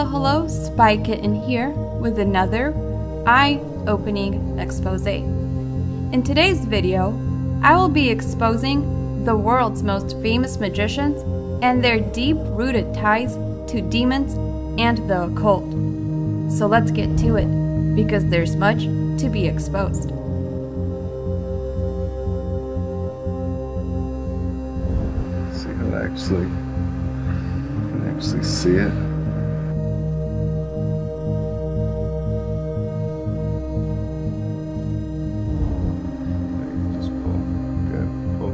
Hello, Spy Kitten here with another eye-opening expose. In today's video, I will be exposing the world's most famous magicians and their deep-rooted ties to demons and the occult. So let's get to it, because there's much to be exposed. See how I actually see it. Just pull. Good. Pull.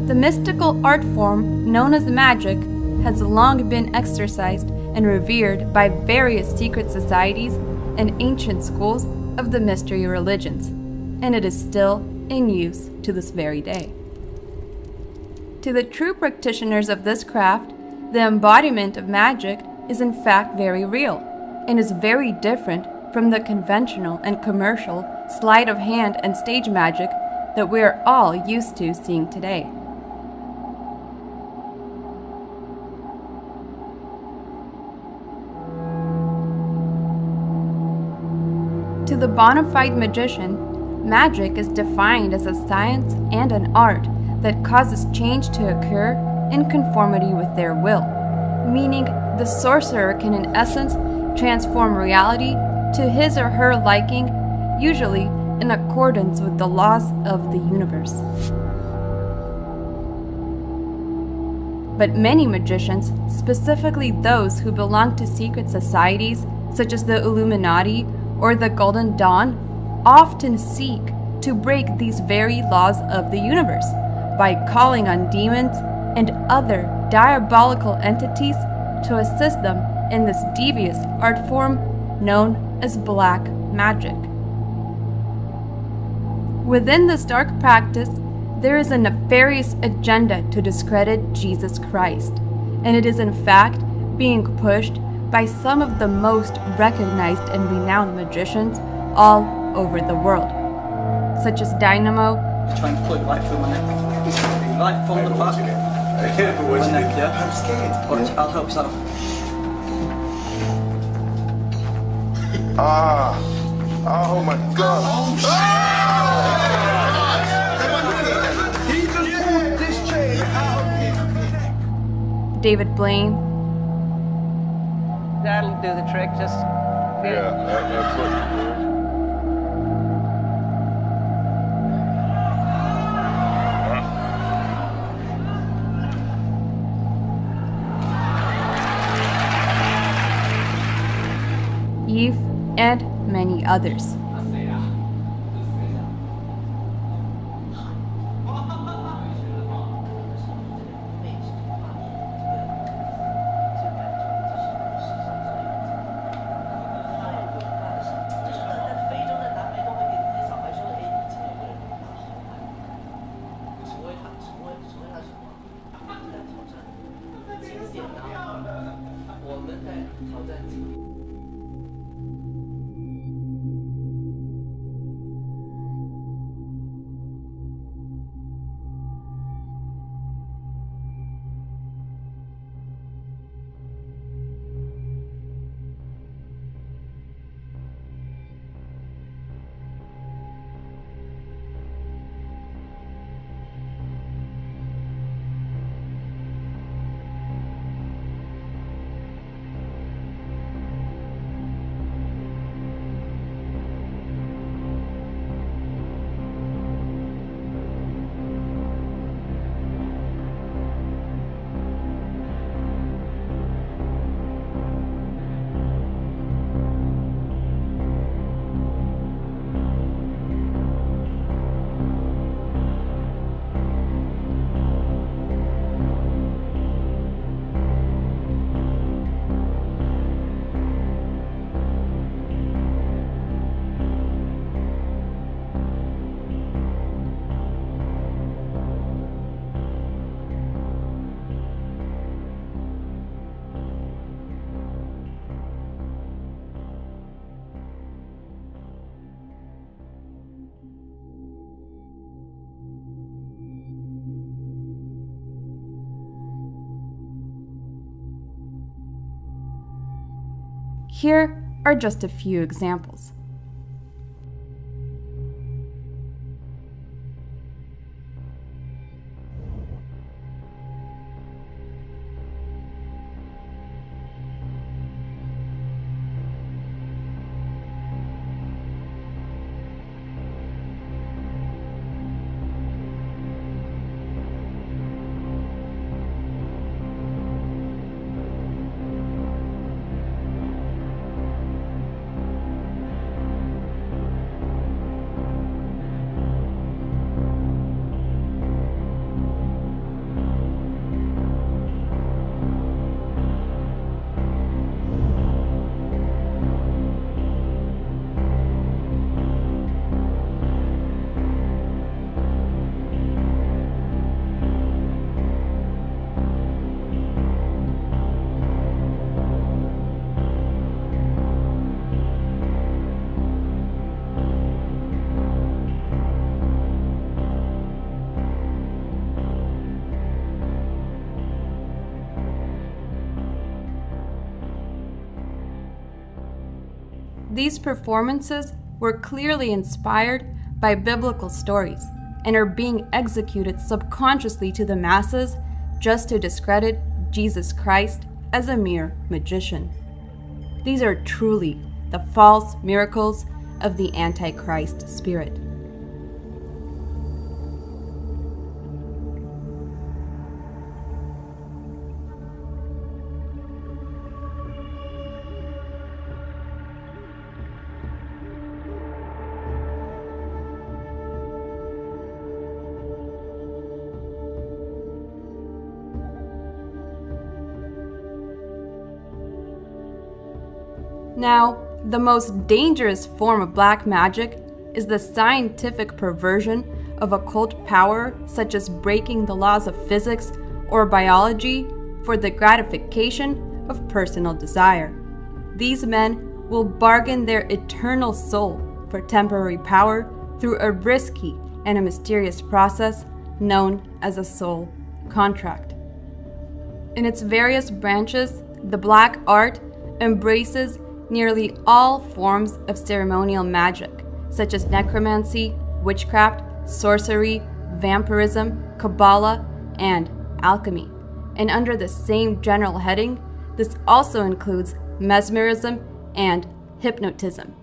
The mystical art form known as magic has long been exercised and revered by various secret societies and ancient schools of the mystery religions, and it is still in use to this very day. To the true practitioners of this craft, the embodiment of magic is in fact very real and is very different from the conventional and commercial sleight of hand and stage magic that we are all used to seeing today. To the bona fide magician, magic is defined as a science and an art that causes change to occur in conformity with their will, meaning the sorcerer can in essence transform reality to his or her liking, usually in accordance with the laws of the universe. But many magicians, specifically those who belong to secret societies such as the Illuminati or the Golden Dawn, often seek to break these very laws of the universe by calling on demons and other diabolical entities to assist them in this devious art form known as black magic. Within this dark practice, there is a nefarious agenda to discredit Jesus Christ, and it is in fact being pushed by some of the most recognized and renowned magicians all over the world, such as Dynamo. Try and pull it right through my neck. Right from the back. My neck, yeah? I'm scared. I'll help you out. Oh my God. He just pulled this chain out of his neck. David Blaine. That'll do the trick, just feel it. That's what you do. Eve, and many others. Here are just a few examples. These performances were clearly inspired by biblical stories and are being executed subconsciously to the masses just to discredit Jesus Christ as a mere magician. These are truly the false miracles of the Antichrist spirit. Now, the most dangerous form of black magic is the scientific perversion of occult power, such as breaking the laws of physics or biology for the gratification of personal desire. These men will bargain their eternal soul for temporary power through a risky and a mysterious process known as a soul contract. In its various branches, the black art embraces nearly all forms of ceremonial magic, such as necromancy, witchcraft, sorcery, vampirism, Kabbalah, and alchemy. And under the same general heading, this also includes mesmerism and hypnotism.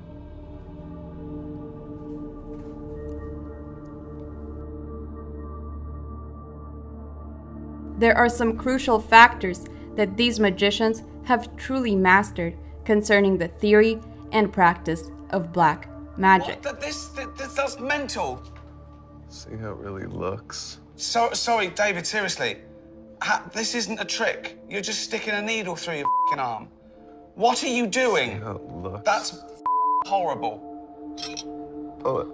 There are some crucial factors that these magicians have truly mastered concerning the theory and practice of black magic. What? That's mental. See how it really looks? Sorry, David, seriously. This isn't a trick. You're just sticking a needle through your f***ing arm. What are you See doing? how it looks? That's horrible. Pull it.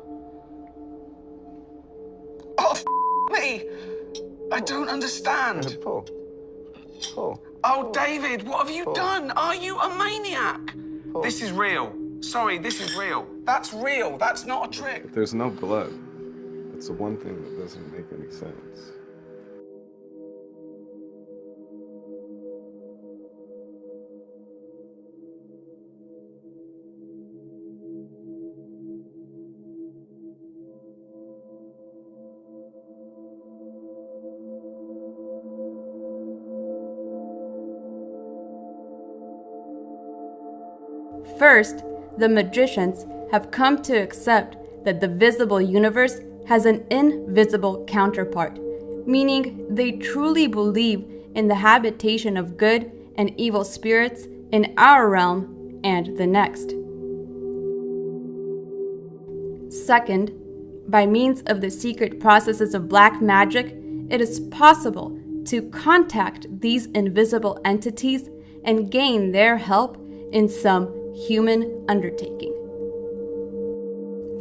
Oh, me! I don't understand. Yeah, pull. Pull. Oh, David, what have you done? Are you a maniac? Pull. This is real. Sorry, this is real. That's real. That's not a trick. There's no blood. That's the one thing that doesn't make any sense. First, the magicians have come to accept that the visible universe has an invisible counterpart, meaning they truly believe in the habitation of good and evil spirits in our realm and the next. Second, by means of the secret processes of black magic, it is possible to contact these invisible entities and gain their help in some human undertaking.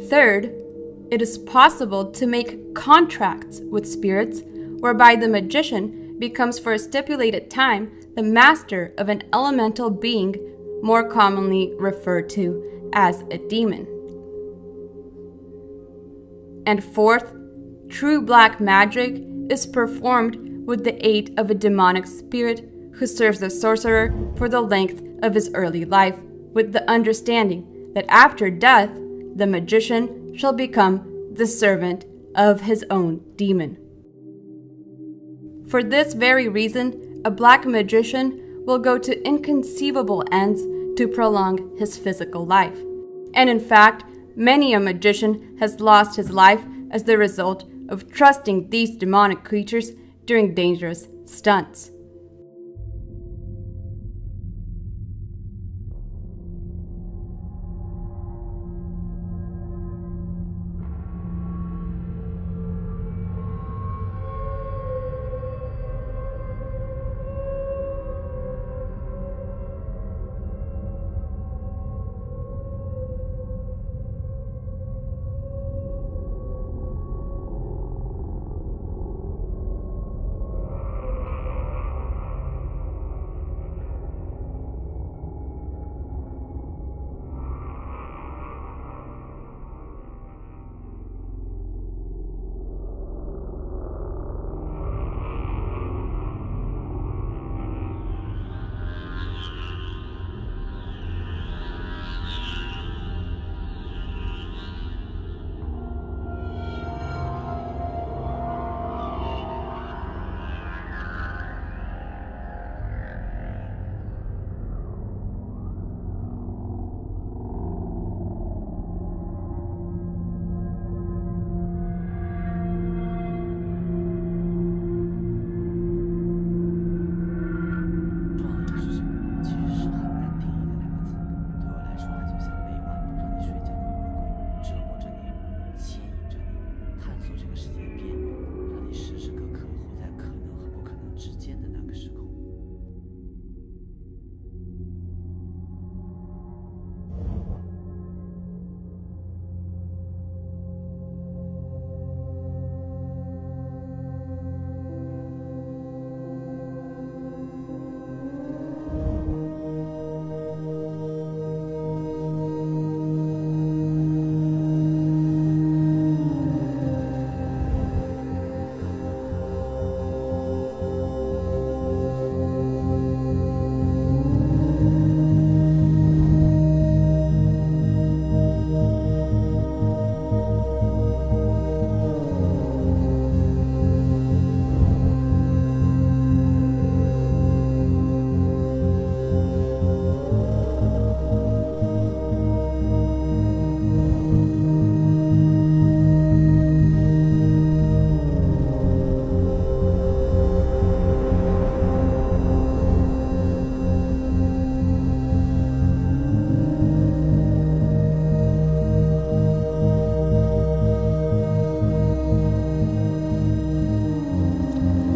Third, it is possible to make contracts with spirits whereby the magician becomes for a stipulated time the master of an elemental being, more commonly referred to as a demon. And fourth, true black magic is performed with the aid of a demonic spirit who serves the sorcerer for the length of his early life with the understanding that after death, the magician shall become the servant of his own demon. For this very reason, a black magician will go to inconceivable ends to prolong his physical life. And in fact, many a magician has lost his life as the result of trusting these demonic creatures during dangerous stunts.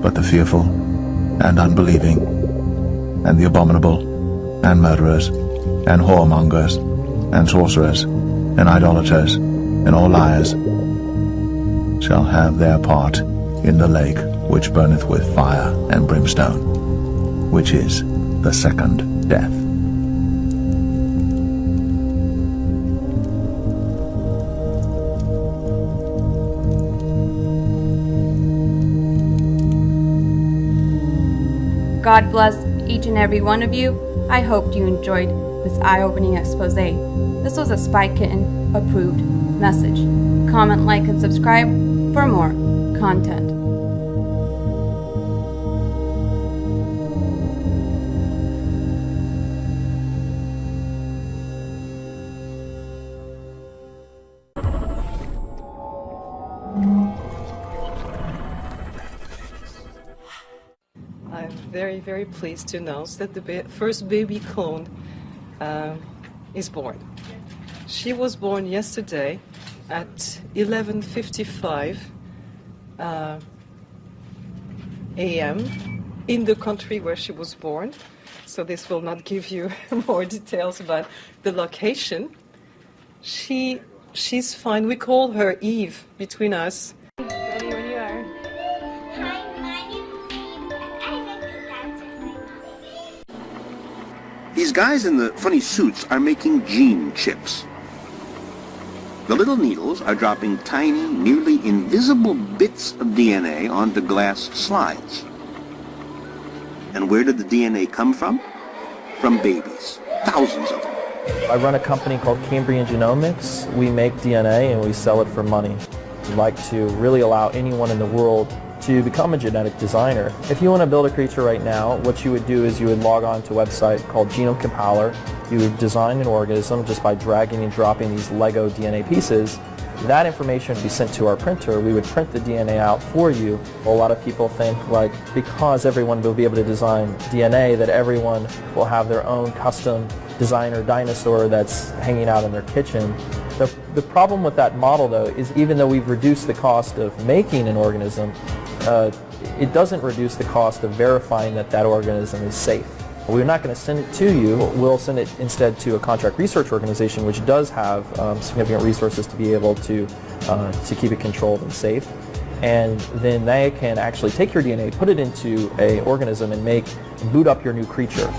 But the fearful and unbelieving, and the abominable, and murderers, and whoremongers, and sorcerers, and idolaters, and all liars, shall have their part in the lake which burneth with fire and brimstone, which is the second death. God bless each and every one of you. I hope you enjoyed this eye-opening expose. This was a Spy Kitten approved message. Comment, like, and subscribe for more content. I'm very, very pleased to announce that the first baby clone is born. She was born yesterday at 11:55 a.m. in the country where she was born. So this will not give you more details about the location. She's fine. We call her Eve between us. Ready when you are. Hi, my name is Eve, and I like to dance with my mom. These guys in the funny suits are making gene chips. The little needles are dropping tiny, nearly invisible bits of DNA onto glass slides. And where did the DNA come from? From babies. Thousands of them. I run a company called Cambrian Genomics. We make DNA and we sell it for money. We'd like to really allow anyone in the world to become a genetic designer. If you want to build a creature right now, what you would do is you would log on to a website called Genome Compiler. You would design an organism just by dragging and dropping these Lego DNA pieces. That information would be sent to our printer. We would print the DNA out for you. A lot of people think, like, because everyone will be able to design DNA, that everyone will have their own custom designer dinosaur that's hanging out in their kitchen. The problem with that model, though, is even though we've reduced the cost of making an organism, it doesn't reduce the cost of verifying that that organism is safe. We're not going to send it to you. We'll send it instead to a contract research organization, which does have significant resources to be able to keep it controlled and safe. And then they can actually take your DNA, put it into an organism, and boot up your new creature.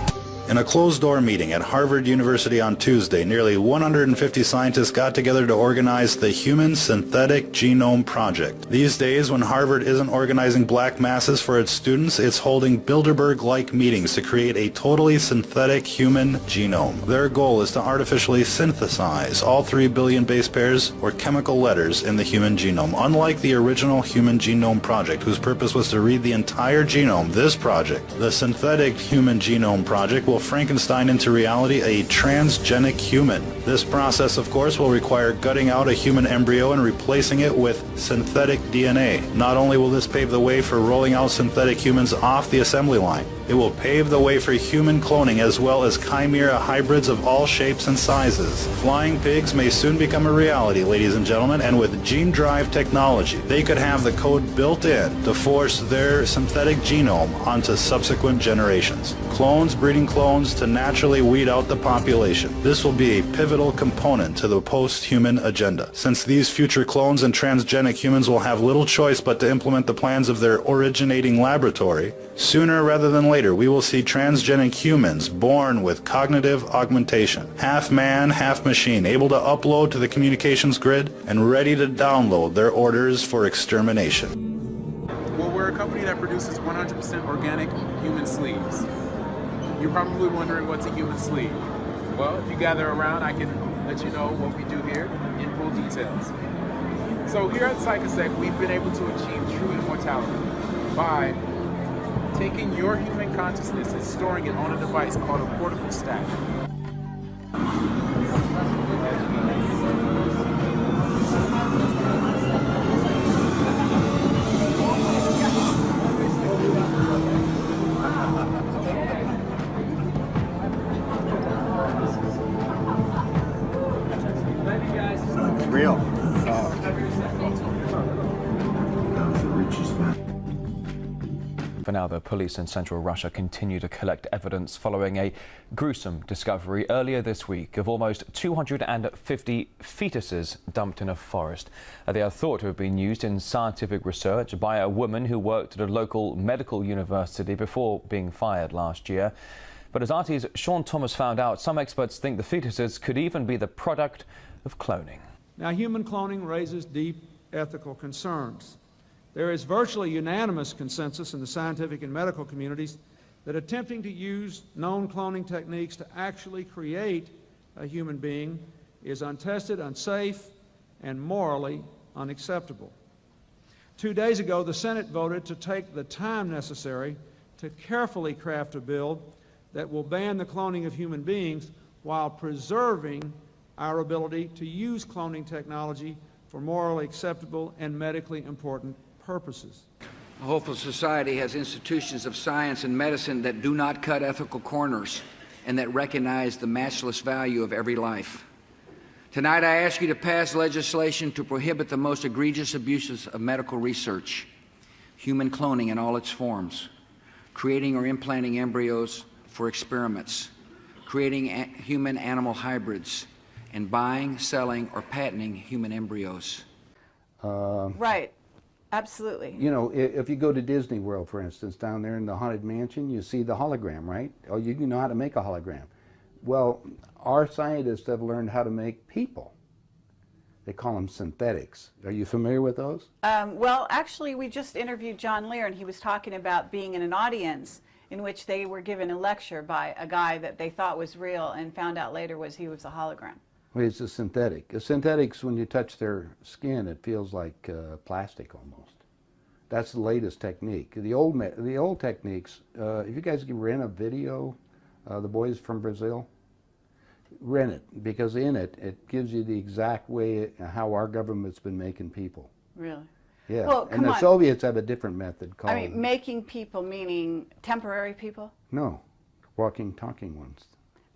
In a closed-door meeting at Harvard University on Tuesday, nearly 150 scientists got together to organize the Human Synthetic Genome Project. These days, when Harvard isn't organizing black masses for its students, it's holding Bilderberg-like meetings to create a totally synthetic human genome. Their goal is to artificially synthesize all 3 billion base pairs or chemical letters in the human genome. Unlike the original Human Genome Project, whose purpose was to read the entire genome, this project, the Synthetic Human Genome Project, will Frankenstein into reality a transgenic human. This process, of course, will require gutting out a human embryo and replacing it with synthetic DNA. Not only will this pave the way for rolling out synthetic humans off the assembly line, it will pave the way for human cloning as well as chimera hybrids of all shapes and sizes. Flying pigs may soon become a reality, ladies and gentlemen, and with gene drive technology, they could have the code built in to force their synthetic genome onto subsequent generations. Clones breeding clones to naturally weed out the population. This will be a pivotal component to the post-human agenda, since these future clones and transgenic humans will have little choice but to implement the plans of their originating laboratory. Sooner rather than later, we will see transgenic humans born with cognitive augmentation, half man, half machine, able to upload to the communications grid and ready to download their orders for extermination. Well, we're a company that produces 100% organic human sleeves. You're probably wondering what's a human sleeve. Well, if you gather around, I can let you know what we do here in full details. So here at Psychosec, we've been able to achieve true immortality by taking your human consciousness and storing it on a device called a portable stack. Real. For now, the police in central Russia continue to collect evidence following a gruesome discovery earlier this week of almost 250 fetuses dumped in a forest. They are thought to have been used in scientific research by a woman who worked at a local medical university before being fired last year. But as RT's Sean Thomas found out, some experts think the fetuses could even be the product of cloning. Now, human cloning raises deep ethical concerns. There is virtually unanimous consensus in the scientific and medical communities that attempting to use known cloning techniques to actually create a human being is untested, unsafe, and morally unacceptable. 2 days ago, the Senate voted to take the time necessary to carefully craft a bill that will ban the cloning of human beings while preserving our ability to use cloning technology for morally acceptable and medically important purposes. A hopeful society has institutions of science and medicine that do not cut ethical corners and that recognize the matchless value of every life. Tonight, I ask you to pass legislation to prohibit the most egregious abuses of medical research, human cloning in all its forms, creating or implanting embryos for experiments, creating human-animal hybrids, and buying, selling, or patenting human embryos. Right. Absolutely. You know, if you go to Disney World, for instance, down there in the Haunted Mansion, you see the hologram, right? Oh, you know how to make a hologram. Well, our scientists have learned how to make people. They call them synthetics. Are you familiar with those? Well, actually, we just interviewed John Lear, and he was talking about being in an audience in which they were given a lecture by a guy that they thought was real and found out later he was a hologram. Well, it's a synthetic. A synthetics, when you touch their skin, it feels like plastic almost. That's the latest technique. The old techniques, if you guys can rent a video, the boys from Brazil, rent it, because in it, it gives you the exact way how our government's been making people. Really? Yeah, Well, and the Soviets have a different method called... I mean, making people meaning temporary people? No, walking, talking ones.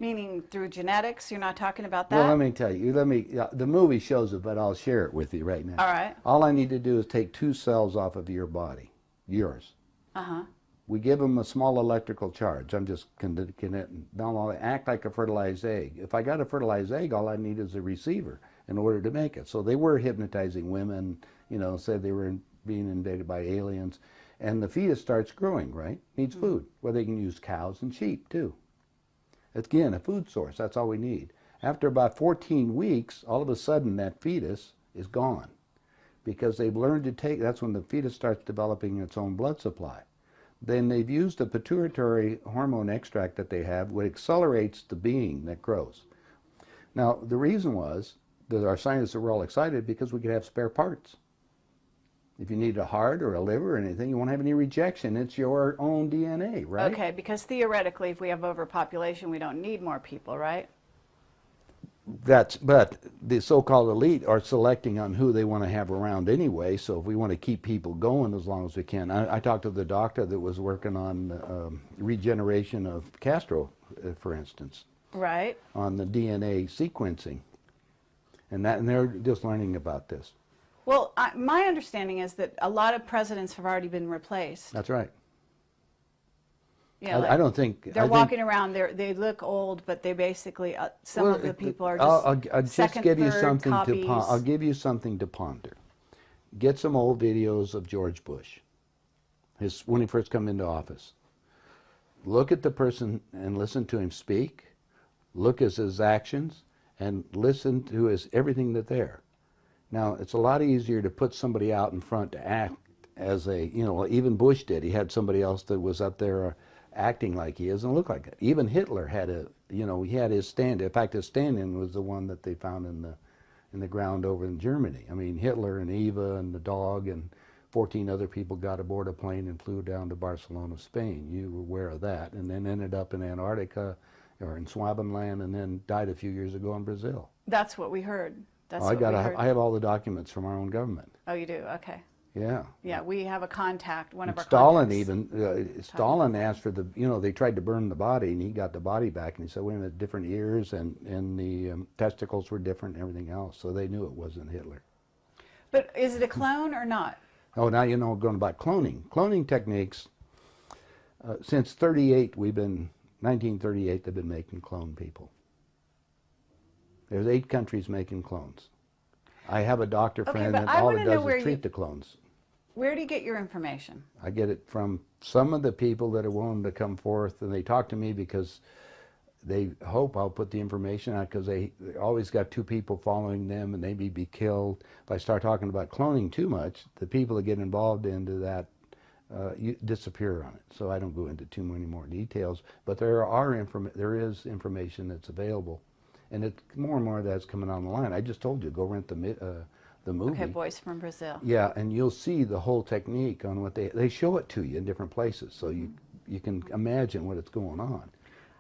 Meaning through genetics? You're not talking about that? Well, let me tell you. The movie shows it, but I'll share it with you right now. All right. All I need to do is take 2 cells off of your body, yours. Uh-huh. We give them a small electrical charge. I'm just they'll act like a fertilized egg. If I got a fertilized egg, all I need is a receiver in order to make it. So they were hypnotizing women, said they were being invaded by aliens. And the fetus starts growing, right? Needs food. Well, they can use cows and sheep, too. Again, a food source. That's all we need. After about 14 weeks, all of a sudden, that fetus is gone. Because they've learned to take, that's when the fetus starts developing its own blood supply. Then they've used a pituitary hormone extract that they have, which accelerates the being that grows. Now, the reason was that our scientists were all excited because we could have spare parts. If you need a heart or a liver or anything, you won't have any rejection. It's your own DNA, right? Okay, because theoretically, if we have overpopulation, we don't need more people, right? But the so-called elite are selecting on who they want to have around anyway, so if we want to keep people going as long as we can. I talked to the doctor that was working on regeneration of Castro, for instance. Right. On the DNA sequencing. And they're just learning about this. Well, my understanding is that a lot of presidents have already been replaced. That's right. Yeah, I don't think... They're walking around, they look old, but they basically, some of the people are just I'll just give you something I'll give you something to ponder. Get some old videos of George Bush, when he first came into office. Look at the person and listen to him speak. Look at his actions and listen to everything that's there. Now, it's a lot easier to put somebody out in front to act as even Bush did. He had somebody else that was up there acting like he is and look like it. Even Hitler had he had his stand. In fact, his stand-in was the one that they found in the ground over in Germany. I mean, Hitler and Eva and the dog and 14 other people got aboard a plane and flew down to Barcelona, Spain. You were aware of that. And then ended up in Antarctica or in Swabenland and then died a few years ago in Brazil. That's what we heard. I have all the documents from our own government. Oh, you do? Okay. Yeah. Yeah, we have a contact, one of our Stalin contacts. Stalin asked for they tried to burn the body and he got the body back and he said, wait a minute, different ears and the testicles were different and everything else. So they knew it wasn't Hitler. But is it a clone or not? Oh, now you know going about cloning. Cloning techniques, since 1938, they've been making clone people. There's 8 countries making clones. I have a doctor friend that all it does is treat the clones. Where do you get your information? I get it from some of the people that are willing to come forth, and they talk to me because they hope I'll put the information out because they always got 2 people following them and they may be killed. If I start talking about cloning too much, the people that get involved into that disappear on it. So I don't go into too many more details, but there is information that's available. And more and more of that's coming on the line. I just told you, go rent the movie. Okay, Boys from Brazil. Yeah, and you'll see the whole technique on what they show it to you in different places, so you can imagine what it's going on.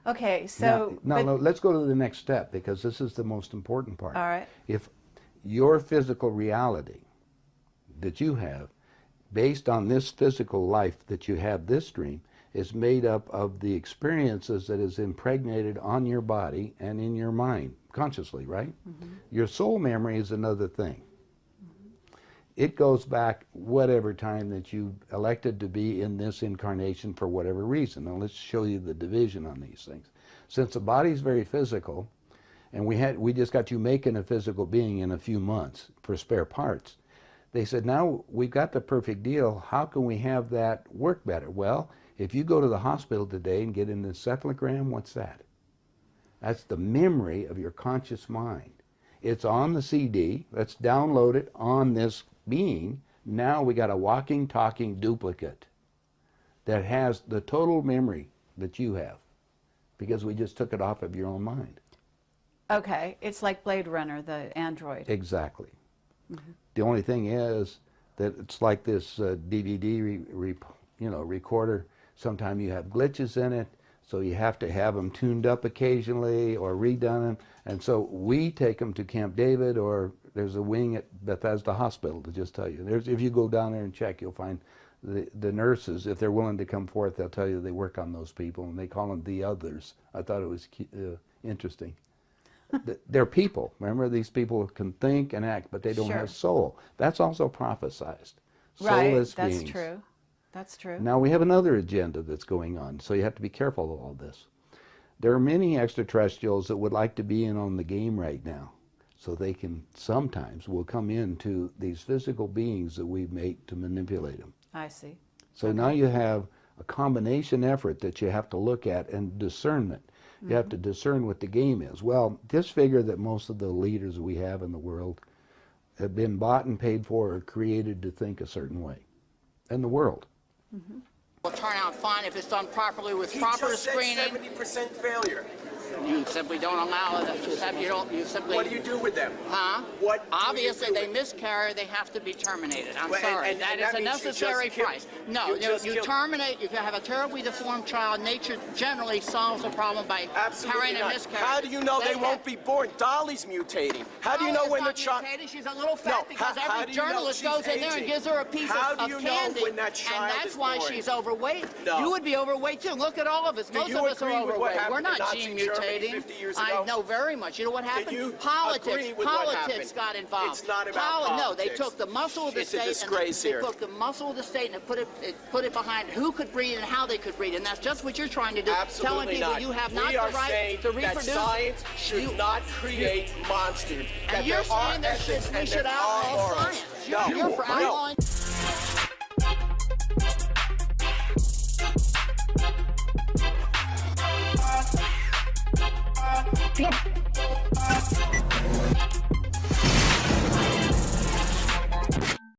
Okay, so... Now let's go to the next step, because this is the most important part. All right. If your physical reality that you have, based on this physical life that you have this dream, is made up of the experiences that is impregnated on your body and in your mind, consciously, right? Mm-hmm. Your soul memory is another thing. Mm-hmm. It goes back whatever time that you elected to be in this incarnation for whatever reason. Now let's show you the division on these things. Since the body's very physical, and we just got you making a physical being in a few months for spare parts, they said, now we've got the perfect deal. How can we have that work better? Well, if you go to the hospital today and get an encephalogram, what's that? That's the memory of your conscious mind. It's on the CD. Let's download it on this being. Now we got a walking, talking duplicate. that has the total memory that you have, because we just took it off of your own mind. Okay, it's like Blade Runner, the android. Exactly. The only thing is that it's like this DVD recorder. Sometimes you have glitches in it, so you have to have them tuned up occasionally or redone. And so we take them to Camp David, or there's a wing at Bethesda Hospital to just tell you. If you go down there and check, you'll find the nurses, if they're willing to come forth, they'll tell you they work on those people, and they call them the others. I thought it was interesting. They're people. Remember, these people can think and act, but they don't have soul. That's also prophesized. Soulless beings. That's true. That's true. Now we have another agenda that's going on, so you have to be careful of all this. There are many extraterrestrials that would like to be in on the game right now, so they can sometimes will come into these physical beings that we've made to manipulate them. I see. So now you have a combination effort that you have to look at, and discernment. You have to discern what the game is. Well, just figure that most of the leaders we have in the world have been bought and paid for or created to think a certain way. In the world. Will turn out fine if it's done properly with proper screening. 70% failure. You simply don't allow it. You simply. What do you do with them? Huh? What? Obviously, they miscarry. They have to be terminated. I'm sorry. That is a necessary price. No, you terminate. You have a terribly deformed child. Nature generally solves the problem by carrying a miscarriage. How do you know they won't be born? Dolly's mutating. How do you know when the child? She's a little fat because every journalist goes in there and gives her a piece of candy, and that's why she's overweight. You would be overweight too. Look at all of us. Most of us are overweight. We're not gene mutating. I know very much. You know what happened? Politics got involved. It's not about politics. No, they took the muscle of the state and they took the muscle of the state and put it behind who could breed and how they could breed, and that's just what you're trying to do. Absolutely telling people not. you have not the right to reproduce. That science should not create monsters. And you're saying that we should outlaw science. You're for outlawing. Yeah.